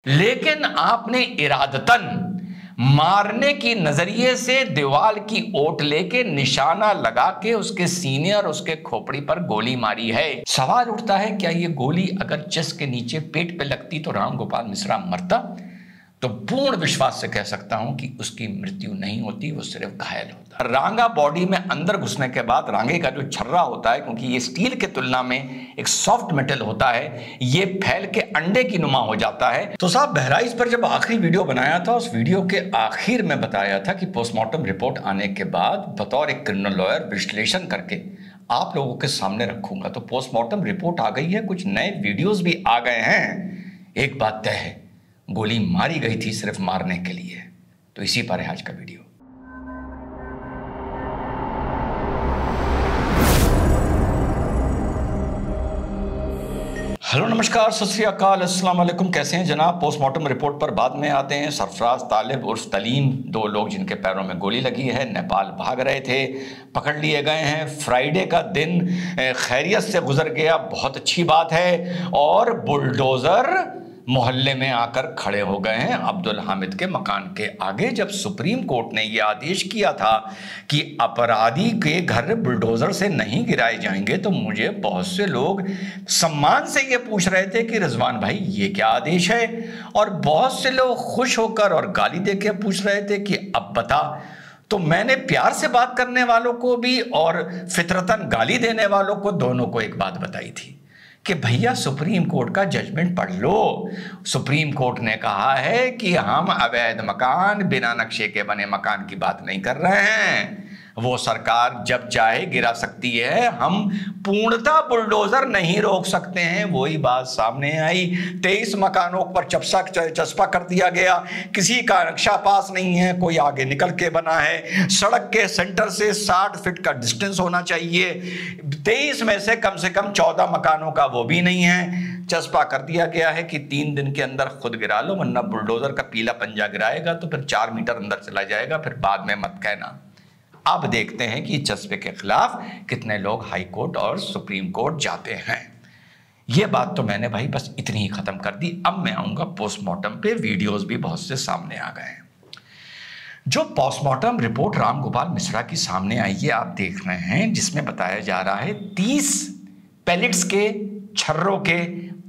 लेकिन आपने इरादतन मारने की नजरिए से दीवार की ओट लेके निशाना लगा के उसके सीने और उसके खोपड़ी पर गोली मारी है। सवाल उठता है, क्या ये गोली अगर चेस्ट के नीचे पेट पे लगती तो राम गोपाल मिश्रा मरता? तो पूर्ण विश्वास से कह सकता हूं कि उसकी मृत्यु नहीं होती, वो सिर्फ घायल होता। रांगा बॉडी में अंदर घुसने के बाद रांगे का जो छर्रा होता है, क्योंकि ये स्टील के तुलना में एक सॉफ्ट मेटल होता है, ये फैल के अंडे की नुमा हो जाता है। तो साहब, बहराइच पर जब आखिरी वीडियो बनाया था, उस वीडियो के आखिर में बताया था कि पोस्टमार्टम रिपोर्ट आने के बाद बतौर एक क्रिमिनल लॉयर विश्लेषण करके आप लोगों के सामने रखूंगा। तो पोस्टमार्टम रिपोर्ट आ गई है, कुछ नए वीडियोज भी आ गए हैं। एक बात तय है, गोली मारी गई थी सिर्फ मारने के लिए। तो इसी पर है आज का वीडियो। हेलो, नमस्कार, सत श्री अकाल, अस्सलाम वालेकुम। कैसे हैं जनाब? पोस्टमार्टम रिपोर्ट पर बाद में आते हैं। सरफराज तालिब उर्फ तलीम, दो लोग जिनके पैरों में गोली लगी है, नेपाल भाग रहे थे, पकड़ लिए गए हैं। फ्राइडे का दिन खैरियत से गुजर गया, बहुत अच्छी बात है। और बुलडोजर मोहल्ले में आकर खड़े हो गए हैं अब्दुल हामिद के मकान के आगे। जब सुप्रीम कोर्ट ने यह आदेश किया था कि अपराधी के घर बुलडोजर से नहीं गिराए जाएंगे, तो मुझे बहुत से लोग सम्मान से ये पूछ रहे थे कि रिजवान भाई ये क्या आदेश है, और बहुत से लोग खुश होकर और गाली देके पूछ रहे थे कि अब बता। तो मैंने प्यार से बात करने वालों को भी और फितरतन गाली देने वालों को, दोनों को एक बात बताई थी कि भैया सुप्रीम कोर्ट का जजमेंट पढ़ लो। सुप्रीम कोर्ट ने कहा है कि हम अवैध मकान, बिना नक्शे के बने मकान की बात नहीं कर रहे हैं। वो सरकार जब चाहे गिरा सकती है, हम पूर्णतः बुलडोजर नहीं रोक सकते हैं। वही बात सामने आई। 23 मकानों पर चस्पा कर दिया गया, किसी का नक्शा पास नहीं है, कोई आगे निकल के बना है। सड़क के सेंटर से 60 फीट का डिस्टेंस होना चाहिए। 23 में से कम 14 मकानों का वो भी नहीं है। चस्पा कर दिया गया है कि 3 दिन के अंदर खुद गिरा लो, वरना बुलडोजर का पीला पंजा गिराएगा तो फिर 4 मीटर अंदर चला जाएगा, फिर बाद में मत कहना। अब देखते हैं कि चस्पे के खिलाफ कितने लोग हाई कोर्ट और सुप्रीम कोर्ट जाते हैं। यह बात तो मैंने भाई बस इतनी ही खत्म कर दी। अब मैं आऊंगा पोस्टमार्टम पे। वीडियोस भी बहुत से सामने आ गए हैं। जो पोस्टमार्टम रिपोर्ट राम गोपाल मिश्रा की सामने आई है, आप देख रहे हैं, जिसमें बताया जा रहा है 30 पैलेट्स के छर्रों के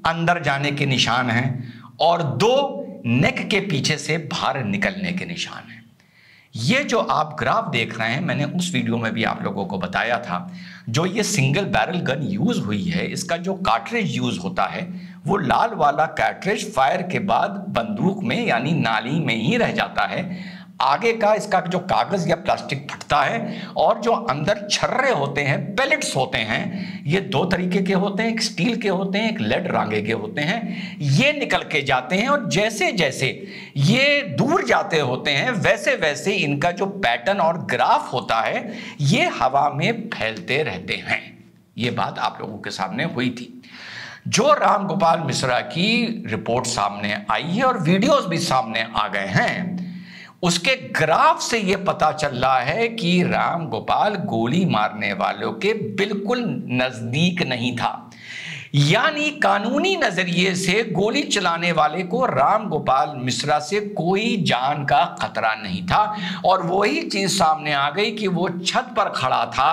अंदर जाने के निशान हैं और 2 नेक के पीछे से बाहर निकलने के निशान हैं। ये जो आप ग्राफ देख रहे हैं, मैंने उस वीडियो में भी आप लोगों को बताया था, जो ये सिंगल बैरल गन यूज हुई है, इसका जो कार्ट्रिज यूज होता है, वो लाल वाला कार्ट्रिज फायर के बाद बंदूक में यानी नाली में ही रह जाता है। आगे का इसका जो कागज या प्लास्टिक फटता है, और जो अंदर छर्रे होते हैं, पैलेट्स होते हैं, ये 2 तरीके के होते हैं। एक स्टील के होते हैं, एक लेड रांगे के होते हैं। ये निकल के जाते हैं और जैसे जैसे ये दूर जाते होते हैं, वैसे वैसे इनका जो पैटर्न और ग्राफ होता है, ये हवा में फैलते रहते हैं। ये बात आप लोगों के सामने हुई थी। जो राम गोपाल मिश्रा की रिपोर्ट सामने आई है और वीडियोस भी सामने आ गए हैं, उसके ग्राफ से यह पता चल रहा है कि राम गोपाल गोली मारने वालों के बिल्कुल नजदीक नहीं था। यानी कानूनी नजरिए से गोली चलाने वाले को राम गोपाल मिश्रा से कोई जान का खतरा नहीं था। और वही चीज सामने आ गई कि वो छत पर खड़ा था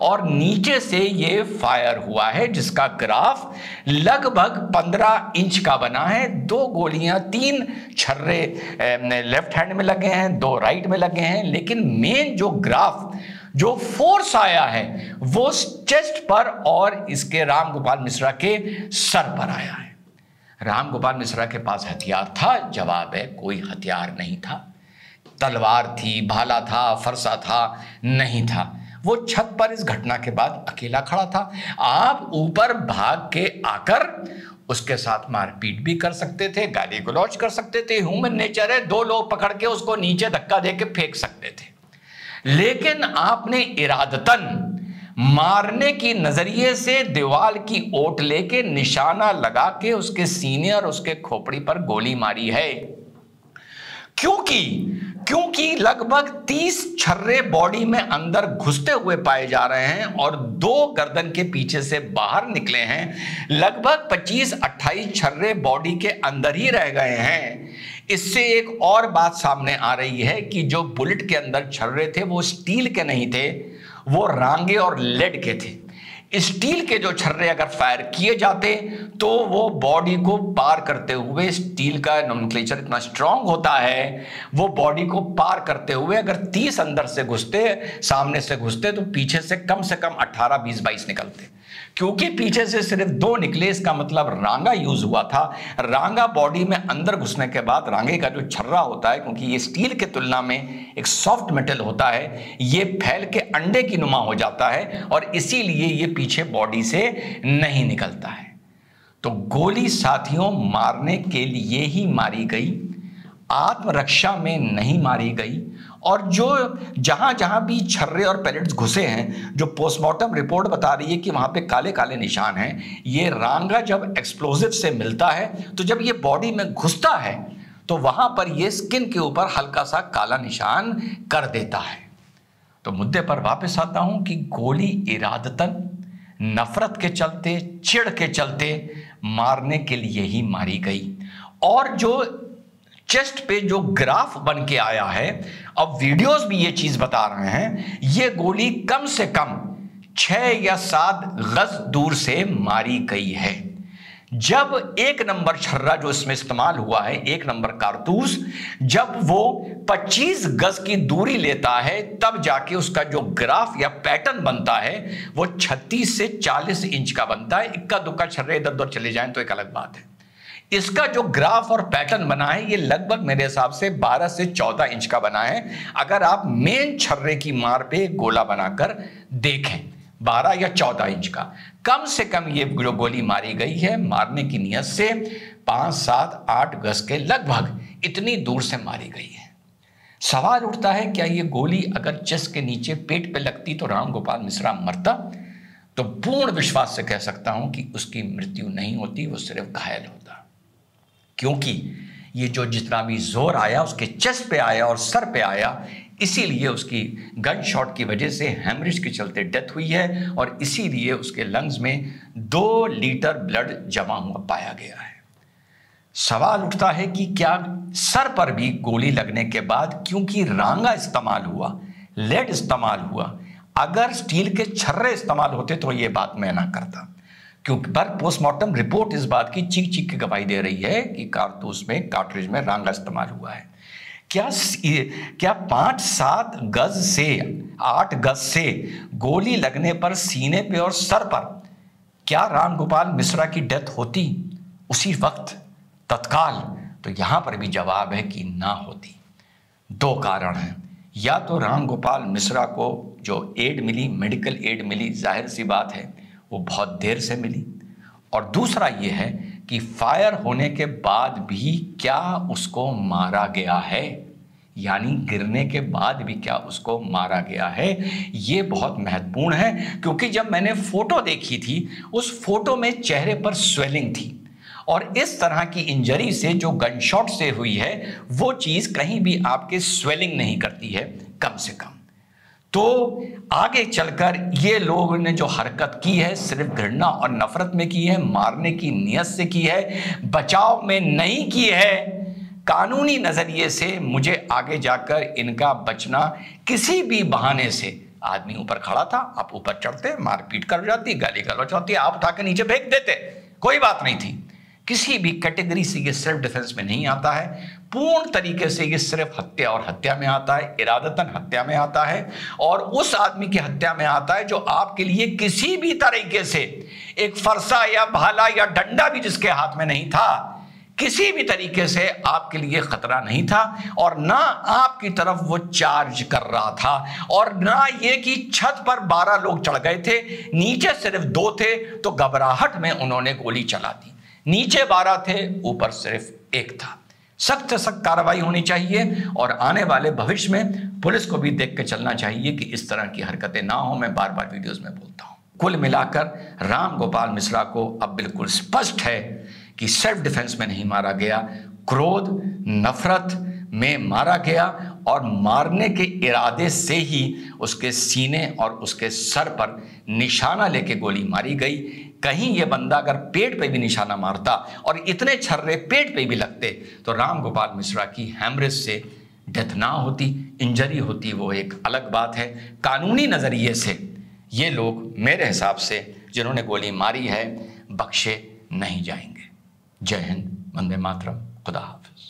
और नीचे से ये फायर हुआ है, जिसका ग्राफ लगभग 15 इंच का बना है। 2 गोलियां, 3 छर्रे लेफ्ट हैंड में लगे हैं, 2 राइट में लगे हैं, लेकिन मेन जो ग्राफ, जो फोर्स आया है, वो चेस्ट पर और इसके राम गोपाल मिश्रा के सर पर आया है। राम गोपाल मिश्रा के पास हथियार था? जवाब है, कोई हथियार नहीं था। तलवार थी, भाला था, फरसा था? नहीं था। वो छत पर इस घटना के बाद अकेला खड़ा था। आप ऊपर भाग के आकर उसके साथ मारपीट भी कर सकते थे, गाली गलौज कर सकते थे, ह्यूमन नेचर है, 2 लोग पकड़ के उसको नीचे धक्का दे के फेंक सकते थे। लेकिन आपने इरादतन मारने की नजरिए से दीवार की ओट लेके निशाना लगा के उसके सीने और उसके खोपड़ी पर गोली मारी है। क्योंकि लगभग 30 छर्रे बॉडी में अंदर घुसते हुए पाए जा रहे हैं और 2 गर्दन के पीछे से बाहर निकले हैं। लगभग 25-28 छर्रे बॉडी के अंदर ही रह गए हैं। इससे एक और बात सामने आ रही है कि जो बुलेट के अंदर छर्रे थे वो स्टील के नहीं थे, वो रांगे और लेड के थे। स्टील के जो छर्रे अगर फायर किए जाते तो वो बॉडी को पार करते हुए, स्टील का नोमेनक्लेचर इतना स्ट्रांग होता है, वो बॉडी को पार करते हुए अगर 30 अंदर से घुसते, सामने से घुसते, तो पीछे से कम 18, 20, 22 निकलते। क्योंकि पीछे से सिर्फ 2 निकले, इसका मतलब रांगा यूज हुआ था। रांगा बॉडी में अंदर घुसने के बाद रांगे का जो छर्रा होता है, क्योंकि ये स्टील के तुलना में एक सॉफ्ट मेटल होता है, ये फैल के अंडे की नुमा हो जाता है और इसीलिए ये पीछे बॉडी से नहीं निकलता है। तो गोली साथियों मारने के लिए ही मारी गई, आत्मरक्षा में नहीं मारी गई। और जो जहां जहां भी छर्रे और पैलेट्स घुसे हैं, जो पोस्टमार्टम रिपोर्ट बता रही है कि वहां पे काले काले निशान हैं, ये रांगा जब एक्सप्लोजिव से मिलता है तो जब ये बॉडी में घुसता है तो वहां पर ये स्किन के ऊपर हल्का सा काला निशान कर देता है। तो मुद्दे पर वापस आता हूं कि गोली इरादतन, नफरत के चलते, चिढ़ के चलते मारने के लिए ही मारी गई। और जो चेस्ट पे जो ग्राफ बन के आया है, अब वीडियोस भी ये चीज बता रहे हैं, ये गोली कम से कम 6 या 7 गज दूर से मारी गई है। जब 1 नंबर छर्रा जो इसमें इस्तेमाल हुआ है, 1 नंबर कारतूस, जब वो 25 गज की दूरी लेता है तब जाके उसका जो ग्राफ या पैटर्न बनता है वो 36 से 40 इंच का बनता है। इक्का दुक्का छर्रे इधर उधर चले जाएं तो एक अलग बात है। इसका जो ग्राफ और पैटर्न बना है ये लगभग मेरे हिसाब से 12 से 14 इंच का बना है। अगर आप मेन छर्रे की मार पे गोला बनाकर देखें, 12 या 14 इंच का कम से कम ये जो गोली मारी गई है, मारने की नियत से 5, 7, 8 गज के लगभग इतनी दूर से मारी गई है। सवाल उठता है, क्या ये गोली अगर चेस्ट के नीचे पेट पे लगती तो राम गोपाल मिश्रा मरता? तो पूर्ण विश्वास से कह सकता हूं कि उसकी मृत्यु नहीं होती, वो सिर्फ घायल होता। क्योंकि ये जो जितना भी जोर आया उसके चेस्ट पे आया और सर पे आया, इसीलिए उसकी गन शॉट की वजह से हेमरेज के चलते डेथ हुई है और इसीलिए उसके लंग्स में 2 लीटर ब्लड जमा हुआ पाया गया है। सवाल उठता है कि क्या सर पर भी गोली लगने के बाद, क्योंकि रांगा इस्तेमाल हुआ, लेड इस्तेमाल हुआ, अगर स्टील के छर्रे इस्तेमाल होते तो ये बात मैं ना करता। क्योंकि पर पोस्टमार्टम रिपोर्ट इस बात की चीख चीख के गवाही दे रही है कि कारतूस में, कार्ट्रिज में रांगा इस्तेमाल हुआ है। क्या 5-7 गज से 8 गज से गोली लगने पर सीने पे और सर पर क्या राम गोपाल मिश्रा की डेथ होती उसी वक्त तत्काल? तो यहां पर भी जवाब है कि ना होती। 2 कारण हैं। या तो राम गोपाल मिश्रा को जो एड मिली, मेडिकल एड मिली, जाहिर सी बात है वो बहुत देर से मिली, और दूसरा ये है कि फायर होने के बाद भी क्या उसको मारा गया है, यानी गिरने के बाद भी क्या उसको मारा गया है। ये बहुत महत्वपूर्ण है, क्योंकि जब मैंने फोटो देखी थी उस फोटो में चेहरे पर स्वेलिंग थी, और इस तरह की इंजरी से जो गनशॉट से हुई है वो चीज कहीं भी आपके स्वेलिंग नहीं करती है कम से कम। तो आगे चलकर ये लोगों ने जो हरकत की है सिर्फ घृणा और नफरत में की है, मारने की नियत से की है, बचाव में नहीं की है। कानूनी नजरिए से मुझे आगे जाकर इनका बचना किसी भी बहाने से, आदमी ऊपर खड़ा था, आप ऊपर चढ़ते, मारपीट कर जाती, गाली गलौज होती, आप उठा के नीचे फेंक देते, कोई बात नहीं थी। किसी भी कैटेगरी से ये सेल्फ डिफेंस में नहीं आता है। पूर्ण तरीके से ये सिर्फ हत्या और हत्या में आता है, इरादतन हत्या में आता है, और उस आदमी की हत्या में आता है जो आपके लिए किसी भी तरीके से एक फरसा या भाला या डंडा भी जिसके हाथ में नहीं था, किसी भी तरीके से आपके लिए खतरा नहीं था, और ना आपकी तरफ वो चार्ज कर रहा था, और ना ये कि छत पर 12 लोग चढ़ गए थे, नीचे सिर्फ 2 थे, तो घबराहट में उन्होंने गोली चला दी। नीचे 12 थे, ऊपर सिर्फ 1 था। सख्त से सख्त कार्रवाई होनी चाहिए, और आने वाले भविष्य में पुलिस को भी देख के चलना चाहिए कि इस तरह की हरकतें ना हो। मैं बार बार वीडियोस में बोलता हूं। कुल मिलाकर राम गोपाल मिश्रा को अब बिल्कुल स्पष्ट है कि सेल्फ डिफेंस में नहीं मारा गया, क्रोध, नफरत, में मारा गया और मारने के इरादे से ही उसके सीने और उसके सर पर निशाना लेके गोली मारी गई। कहीं ये बंदा अगर पेट पे भी निशाना मारता और इतने छर्रे पेट पे भी लगते तो राम गोपाल मिश्रा की हैमरेज से डेथ ना होती, इंजरी होती, वो एक अलग बात है। कानूनी नज़रिए से ये लोग मेरे हिसाब से जिन्होंने गोली मारी है बख्शे नहीं जाएंगे। जय हिंद, वंदे मातरम, खुदा हाफिज।